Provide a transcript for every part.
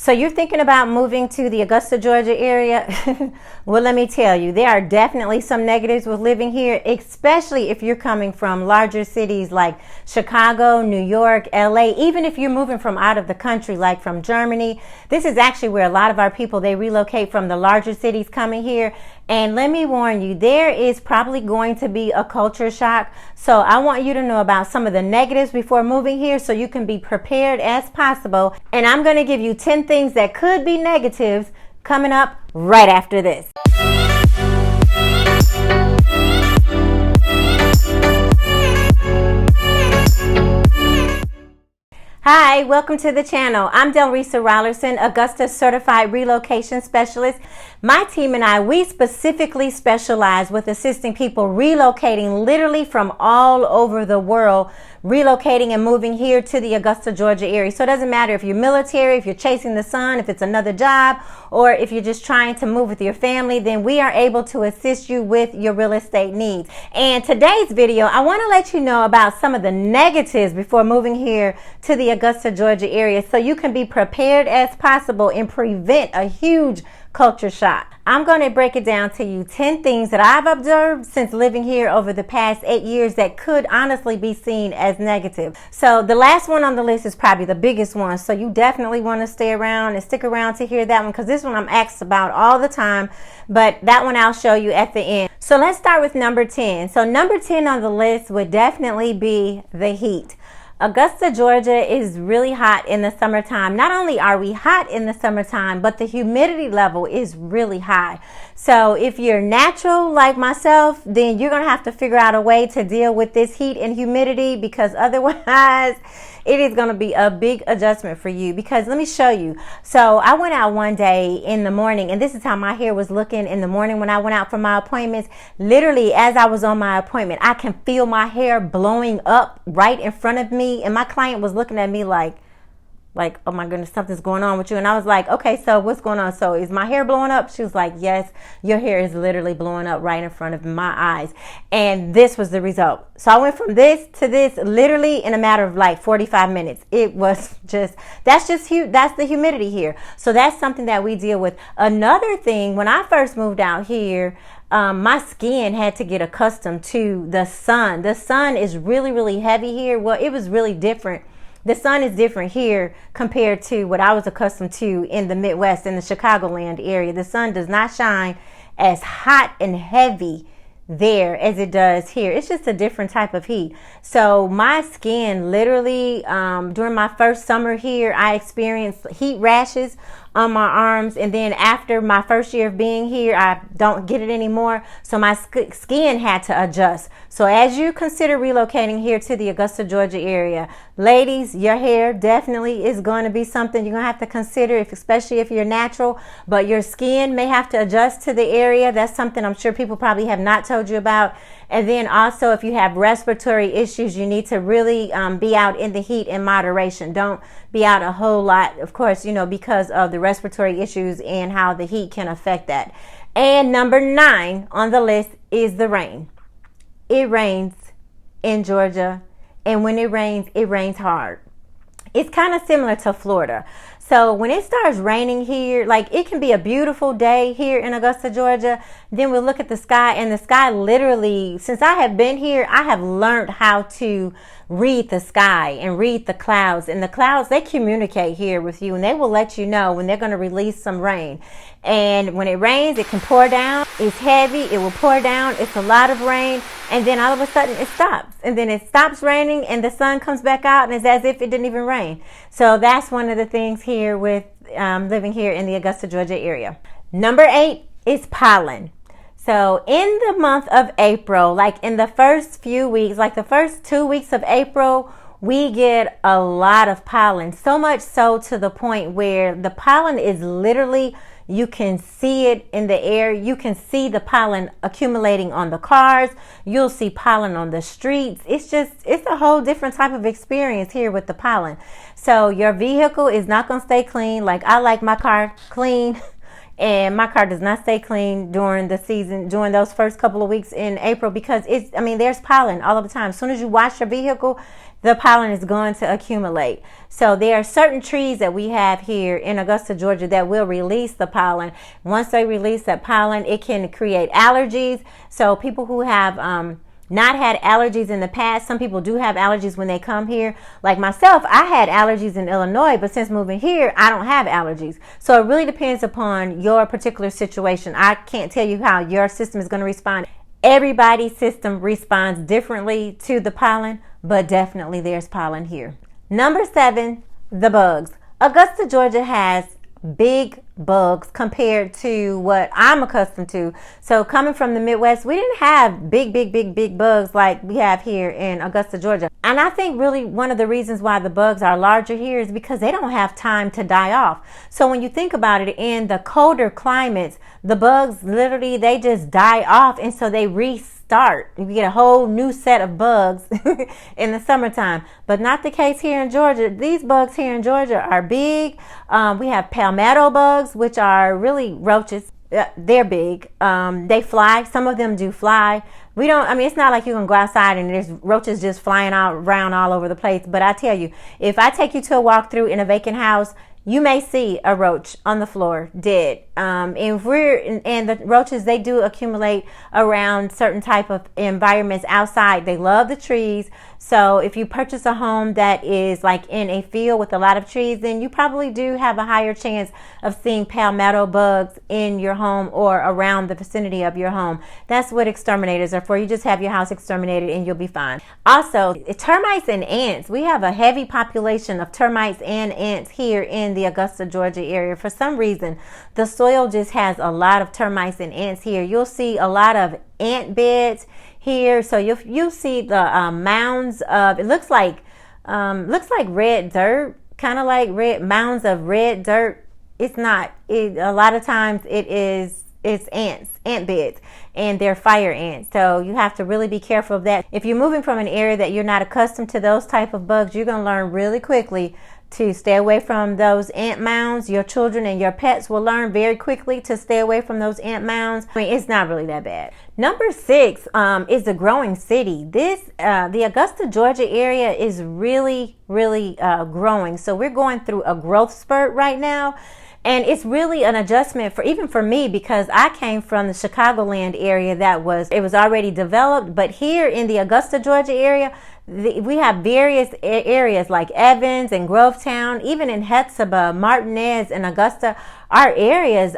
So you're thinking about moving to the Augusta, Georgia area? Well, let me tell you, there are definitely some negatives with living here, especially if you're coming from larger cities like Chicago, New York, LA, even if you're moving from out of the country, like from Germany. This is actually where a lot of our people, they relocate from the larger cities coming here. And let me warn you, there is probably going to be a culture shock. So I want you to know about some of the negatives before moving here so you can be prepared as possible. And I'm going to give you 10 things that could be negatives coming up right after this. Hi, welcome to the channel. I'm Delrisa Rollerson, Augusta Certified Relocation Specialist. My team and I, we specifically specialize with assisting people relocating literally from all over the world, relocating and moving here to the Augusta, Georgia area. So it doesn't matter if you're military, if you're chasing the sun, if it's another job, or if you're just trying to move with your family, then we are able to assist you with your real estate needs. And today's video, I want to let you know about some of the negatives before moving here to the Augusta, Georgia area so you can be prepared as possible and prevent a huge culture shock. I'm going to break it down to you 10 things that I've observed since living here over the past 8 years that could honestly be seen as negative. So the last one on the list is probably the biggest one. So you definitely want to stay around and stick around to hear that one, because this one I'm asked about all the time, but that one I'll show you at the end. So let's start with number 10. So number 10 on the list would definitely be the heat. Augusta, Georgia is really hot in the summertime. Not only are we hot in the summertime, but the humidity level is really high. So if you're natural like myself, then you're going to have to figure out a way to deal with this heat and humidity, because otherwise it is going to be a big adjustment for you. Because let me show you. So I went out one day in the morning, and this is how my hair was looking in the morning when I went out for my appointments. Literally, as I was on my appointment, I can feel my hair blowing up right in front of me. And my client was looking at me like, oh my goodness, something's going on with you. And I was like, okay, so what's going on? So is my hair blowing up? She was like, yes, your hair is literally blowing up right in front of my eyes. And this was the result. So I went from this to this literally in a matter of like 45 minutes. It was just, that's the humidity here. So that's something that we deal with. Another thing, when I first moved out here, my skin had to get accustomed to the sun. The sun is really, really heavy here. Well, it was really different. The sun is different here compared to what I was accustomed to in the Midwest, in the Chicagoland area. The sun does not shine as hot and heavy there as it does here. It's just a different type of heat. So my skin literally, during my first summer here, I experienced heat rashes on my arms, and then after my first year of being here, I don't get it anymore. So my skin had to adjust. So as you consider relocating here to the Augusta, Georgia area, ladies, your hair definitely is going to be something you're going to have to consider, especially if you're natural, but your skin may have to adjust to the area. That's something I'm sure people probably have not told you about. And then also, if you have respiratory issues, you need to really be out in the heat in moderation. Don't be out a whole lot, of course, because of the respiratory issues and how the heat can affect that. And number 9 on the list is the rain. It rains in Georgia, and when it rains hard. It's kind of similar to Florida. So when it starts raining here, like it can be a beautiful day here in Augusta, Georgia. Then we'll look at the sky, and the sky literally, since I have been here, I have learned how to read the sky and read the clouds. And the clouds, they communicate here with you, and they will let you know when they're going to release some rain. And when it rains, it can pour down. It's heavy. It will pour down. It's a lot of rain. And then all of a sudden it stops. And then it stops raining, and the sun comes back out, and it's as if it didn't even rain. So that's one of the things here with living here in the Augusta, Georgia area. Number 8 is pollen. So in the month of April, like in the first few weeks, like the first 2 weeks of April, we get a lot of pollen. So much so to the point where the pollen is literally, you can see it in the air. You can see the pollen accumulating on the cars. You'll see pollen on the streets. It's a whole different type of experience here with the pollen. So your vehicle is not going to stay clean. Like I like my car clean And my car does not stay clean during the season, during those first couple of weeks in April, because there's pollen all of the time. As soon as you wash your vehicle, the pollen is going to accumulate. So there are certain trees that we have here in Augusta, Georgia that will release the pollen. Once they release that pollen, it can create allergies. So people who have not had allergies in the past, some people do have allergies when they come here. Like myself, I had allergies in Illinois, but since moving here, I don't have allergies. So it really depends upon your particular situation. I can't tell you how your system is going to respond. Everybody's system responds differently to the pollen, but definitely there's pollen here. Number 7, the bugs. Augusta, Georgia has big bugs compared to what I'm accustomed to. So coming from the Midwest, we didn't have big bugs like we have here in Augusta, Georgia. And I think really one of the reasons why the bugs are larger here is because they don't have time to die off. So when you think about it, in the colder climates, the bugs literally, they just die off, and so they restart. You get a whole new set of bugs in the summertime, but not the case here in Georgia. These bugs here in Georgia are big. We have palmetto bugs, which are really roaches. They're big. They fly. Some of them do fly. It's not like you can go outside and there's roaches just flying around all over the place. But I tell you, if I take you to a walkthrough in a vacant house, you may see a roach on the floor dead. And the roaches, they do accumulate around certain type of environments outside. They love the trees. So if you purchase a home that is like in a field with a lot of trees, then you probably do have a higher chance of seeing palmetto bugs in your home or around the vicinity of your home. That's what exterminators are for. You just have your house exterminated and you'll be fine. Also, termites and ants. We have a heavy population of termites and ants here in the Augusta, Georgia area. For some reason, the soil just has a lot of termites and ants here. You'll see a lot of ant beds here. So you'll see the mounds of, it looks like red dirt, kind of like mounds of red dirt. It's not. A lot of times it's ant beds, and they're fire ants. So you have to really be careful of that. If you're moving from an area that you're not accustomed to those type of bugs, you're going to learn really quickly to stay away from those ant mounds. Your children and your pets will learn very quickly to stay away from those ant mounds. It's not really that bad. Number 6 is a growing city. The Augusta, Georgia area is really growing. So we're going through a growth spurt right now. And it's really an adjustment for me, because I came from the Chicagoland area it was already developed. But here in the Augusta, Georgia area, we have various areas like Evans and Grovetown, even in Hetzibah, Martinez, and Augusta. Our areas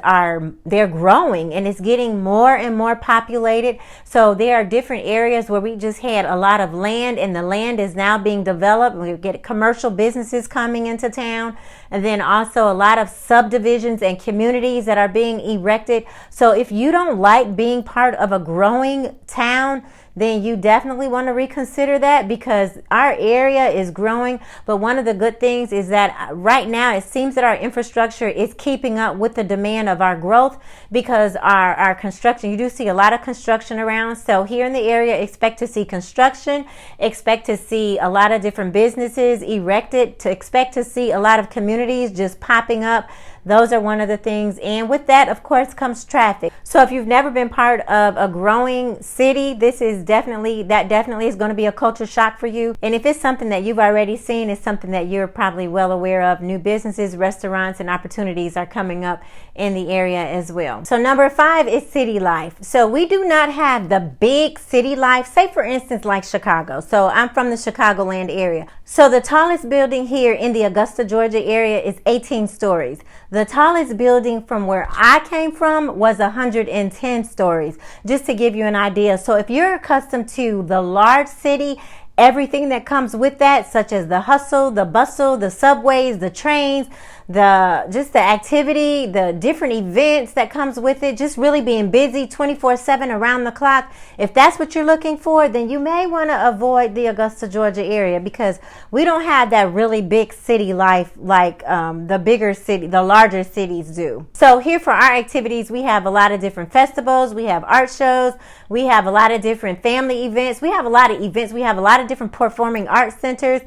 they're growing, and it's getting more and more populated. So there are different areas where we just had a lot of land, and the land is now being developed. We get commercial businesses coming into town, and then also a lot of subdivisions and communities that are being erected. So if you don't like being part of a growing town, then you definitely want to reconsider that, because our area is growing. But one of the good things is that right now it seems that our infrastructure is keeping up with the demand of our growth, because our construction, you do see a lot of construction around. So here in the area, expect to see construction, expect to see a lot of different businesses erected, to expect to see a lot of communities just popping up. Those are one of the things. And with that, of course, comes traffic. So if you've never been part of a growing city, this is definitely is going to be a culture shock for you. And if it's something that you've already seen, it's something that you're probably well aware of. New businesses, restaurants, and opportunities are coming up in the area as well. So number 5 is city life. So we do not have the big city life, say for instance, like Chicago. So I'm from the Chicagoland area. So the tallest building here in the Augusta, Georgia area is 18 stories. The tallest building from where I came from was 110 stories, just to give you an idea. So if you're accustomed to the large city, everything that comes with that, such as the hustle, the bustle, the subways, the trains, the activity, the different events that comes with it, just really being busy 24/7 around the clock. If that's what you're looking for, then you may want to avoid the Augusta, Georgia area, because we don't have that really big city life like the larger cities do. So here for our activities, we have a lot of different festivals, we have art shows, we have a lot of different family events, we have a lot of events, we have a lot of different performing arts centers.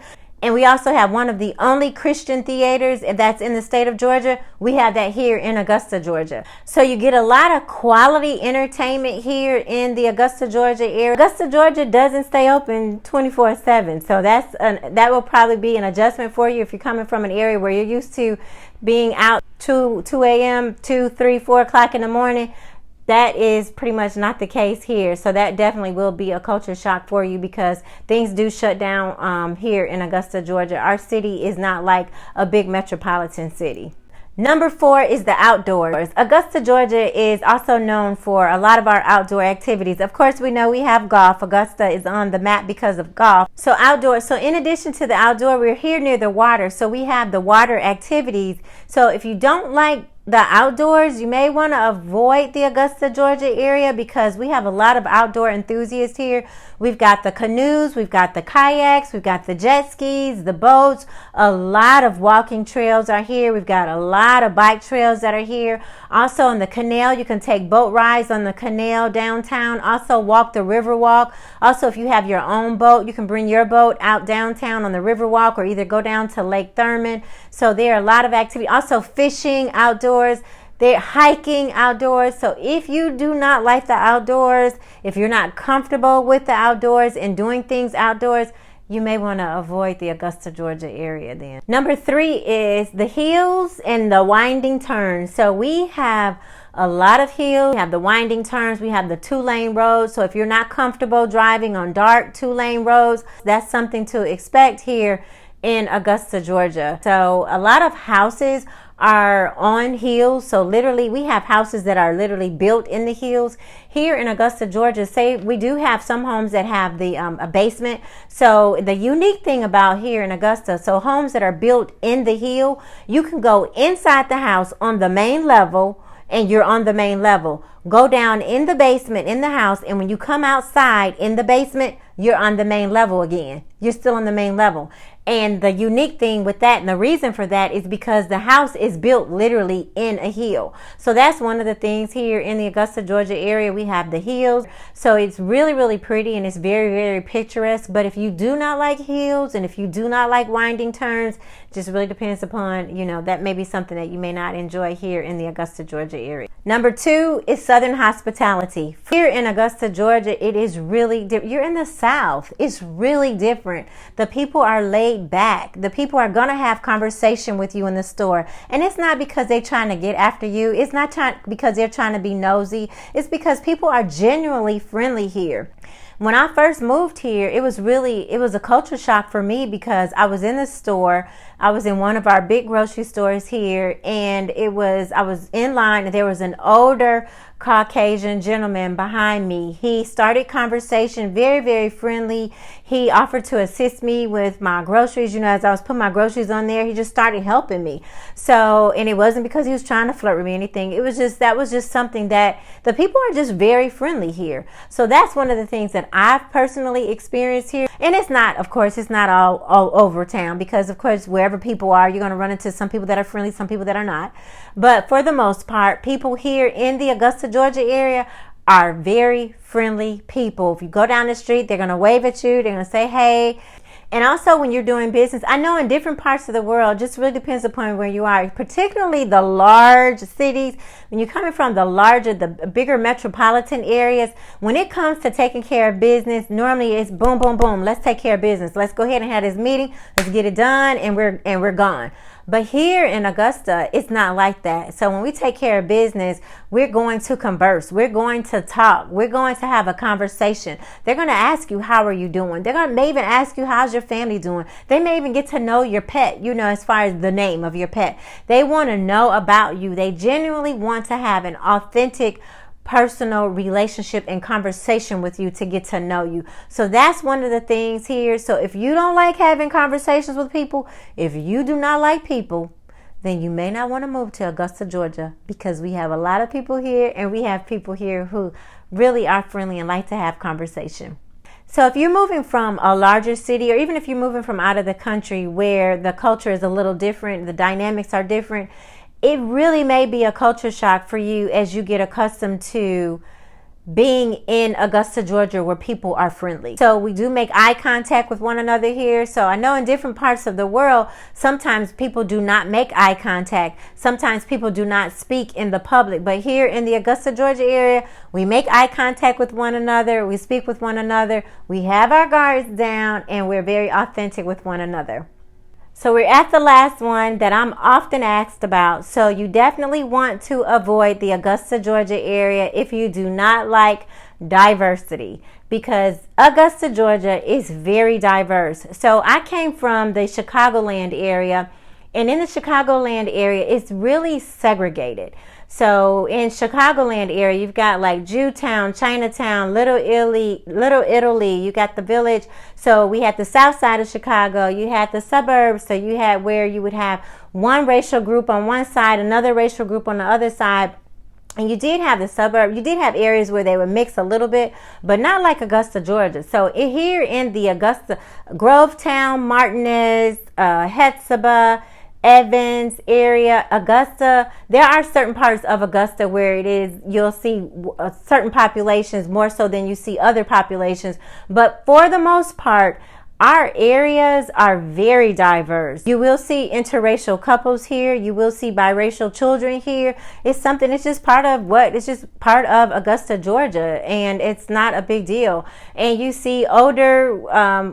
And we also have one of the only Christian theaters that's in the state of Georgia. We have that here in Augusta, Georgia. So you get a lot of quality entertainment here in the Augusta, Georgia area. Augusta, Georgia doesn't stay open 24/7. So that will probably be an adjustment for you if you're coming from an area where you're used to being out 2 a.m., 2, 3, 4 o'clock in the morning. That is pretty much not the case here. So that definitely will be a culture shock for you because things do shut down here in Augusta, Georgia. Our city is not like a big metropolitan city. Number 4 is the outdoors. Augusta, Georgia is also known for a lot of our outdoor activities. Of course, we know we have golf. Augusta is on the map because of golf. So outdoors. So in addition to the outdoor, we're here near the water. So we have the water activities. So if you don't like the outdoors, you may want to avoid the Augusta, Georgia area because we have a lot of outdoor enthusiasts here. We've got the canoes, we've got the kayaks, we've got the jet skis, the boats. A lot of walking trails are here. We've got a lot of bike trails that are here. Also on the canal, you can take boat rides on the canal downtown. Also walk the river walk. Also, if you have your own boat, you can bring your boat out downtown on the river walk or either go down to Lake Thurman. So there are a lot of activity. Also fishing outdoors. They're hiking outdoors. So if you do not like the outdoors, if you're not comfortable with the outdoors and doing things outdoors, you may want to avoid the Augusta, Georgia area then. Number 3 is the hills and the winding turns. So we have a lot of hills. We have the winding turns. We have the 2-lane roads. So if you're not comfortable driving on dark 2-lane roads, that's something to expect here in Augusta, Georgia. So a lot of houses are on hills. So literally we have houses that are literally built in the hills. Here in Augusta, Georgia, say we do have some homes that have the a basement. So the unique thing about here in Augusta, so homes that are built in the hill, you can go inside the house on the main level and you're on the main level. Go down in the basement in the house, and when you come outside in the basement, you're on the main level again. You're still on the main level. And the unique thing with that, and the reason for that, is because the house is built literally in a hill. So that's one of the things here in the Augusta, Georgia area. We have the hills. So it's really, really pretty, and it's very, very picturesque. But if you do not like hills, and if you do not like winding turns, just really depends upon, that may be something that you may not enjoy here in the Augusta, Georgia area. Number 2 is Southern hospitality. Here in Augusta, Georgia, it is really different. You're in the South. It's really different. The people are laid back. The people are going to have conversation with you in the store. And it's not because they're trying to get after you. It's not because they're trying to be nosy. It's because people are genuinely friendly here. When I first moved here, it was a culture shock for me because I was in the store. I was in one of our big grocery stores here, and I was in line, and there was an older Caucasian gentleman behind me. He started conversation, very, very friendly. He offered to assist me with my groceries. As I was putting my groceries on there, he just started helping me. So, and it wasn't because he was trying to flirt with me or anything. That was just something that the people are just very friendly here. So that's one of the things that I've personally experienced here. And it's not all over town, because of course, wherever people are, you're going to run into some people that are friendly, some people that are not. But for the most part, people here in the Augusta, Georgia area are very friendly people. If you go down the street, they're going to wave at you. They're going to say, hey. And also when you're doing business, I know in different parts of the world, just really depends upon where you are, particularly the large cities. When you're coming from the bigger metropolitan areas, when it comes to taking care of business, normally it's boom, boom, boom. Let's take care of business. Let's go ahead and have this meeting. Let's get it done, and we're gone. But here in Augusta, it's not like that. So when we take care of business, we're going to converse. We're going to talk. We're going to have a conversation. They're going to ask you, how are you doing? May even ask you, how's your family doing? They may even get to know your pet, as far as the name of your pet. They want to know about you. They genuinely want to have an authentic personal relationship and conversation with you to get to know you. So that's one of the things here. So if you don't like having conversations with people, if you do not like people, then you may not want to move to Augusta, Georgia, because we have a lot of people here, and we have people here who really are friendly and like to have conversation. So if you're moving from a larger city, or even if you're moving from out of the country where the culture is a little different, the dynamics are different, it really may be a culture shock for you as you get accustomed to being in Augusta, Georgia, where people are friendly. So we do make eye contact with one another here. So I know in different parts of the world, sometimes people do not make eye contact. Sometimes people do not speak in the public. But here in the Augusta, Georgia area, we make eye contact with one another. We speak with one another. We have our guards down, and we're very authentic with one another. So we're at the last one that I'm often asked about. So you definitely want to avoid the Augusta, Georgia area if you do not like diversity, because Augusta, Georgia is very diverse. So I came from the Chicagoland area, and in the Chicagoland area, it's really segregated. So in Chicagoland area, you've got like Jewtown, Chinatown, Little Italy, you got the Village. So we had the south side of Chicago, you had the suburbs, so you had where you would have one racial group on one side, another racial group on the other side. And you did have the suburb, you did have areas where they would mix a little bit, but not like Augusta, Georgia. So here in the Augusta, Grovetown, Martinez, Hetzibah, Evans area, Augusta, there are certain parts of Augusta where it is, you'll see certain populations more so than you see other populations. But for the most part, our areas are very diverse. You will see interracial couples here. You will see biracial children here. It's something, it's just part of Augusta, Georgia, and it's not a big deal. And you see older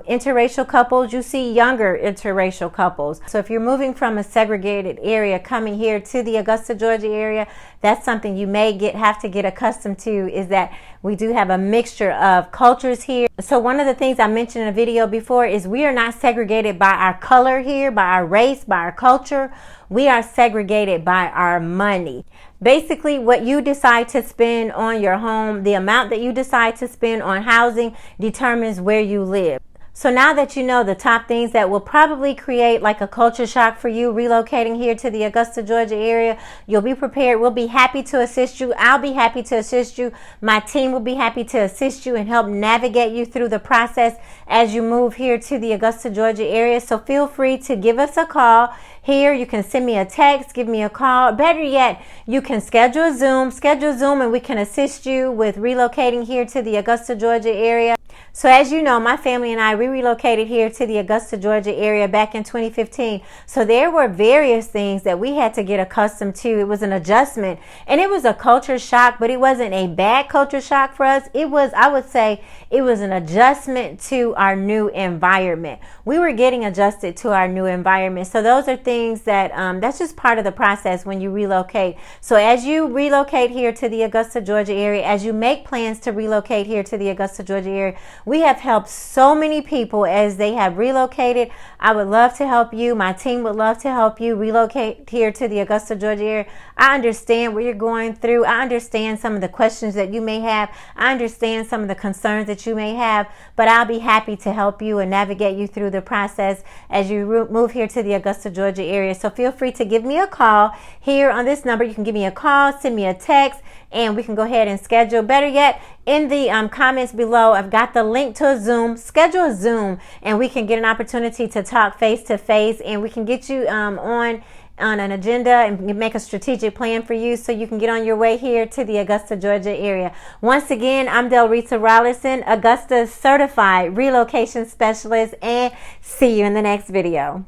interracial couples. You see younger interracial couples. So if you're moving from a segregated area coming here to the Augusta, Georgia area, that's something you may have to get accustomed to, is that we do have a mixture of cultures here. So one of the things I mentioned in a video before is we are not segregated by our color here, by our race, by our culture. We are segregated by our money. Basically, what you decide to spend on your home, the amount that you decide to spend on housing determines where you live. So now that you know the top things that will probably create like a culture shock for you relocating here to the Augusta, Georgia area, you'll be prepared. We'll be happy to assist you. I'll be happy to assist you. My team will be happy to assist you and help navigate you through the process as you move here to the Augusta, Georgia area. So feel free to give us a call. Here, you can send me a text, give me a call. Better yet, you can schedule a Zoom, and we can assist you with relocating here to the Augusta, Georgia area. So as you know, my family and I, we relocated here to the Augusta, Georgia area back in 2015. So there were various things that we had to get accustomed to. It was an adjustment, and it was a culture shock, but it wasn't a bad culture shock for us. It was, I would say, it was an adjustment to our new environment. We were getting adjusted to our new environment. So those are things that, that's just part of the process when you relocate. So as you relocate here to the Augusta, Georgia area, as you make plans to relocate here to the Augusta, Georgia area, we have helped so many people as they have relocated. I would love to help you. My team would love to help you relocate here to the Augusta, Georgia area. I understand what you're going through. I understand some of the questions that you may have. I understand some of the concerns that you may have, but I'll be happy to help you and navigate you through the process as you move here to the Augusta, Georgia area. So feel free to give me a call here on this number. You can give me a call, send me a text, and we can go ahead and schedule. Better yet, in the comments below, I've got the link to a Zoom. Schedule a Zoom, and we can get an opportunity to talk face to face, and we can get you on an agenda and make a strategic plan for you so you can get on your way here to the Augusta, Georgia area. Once again, I'm Delrisa Rollerson, Augusta Certified Relocation Specialist, and see you in the next video.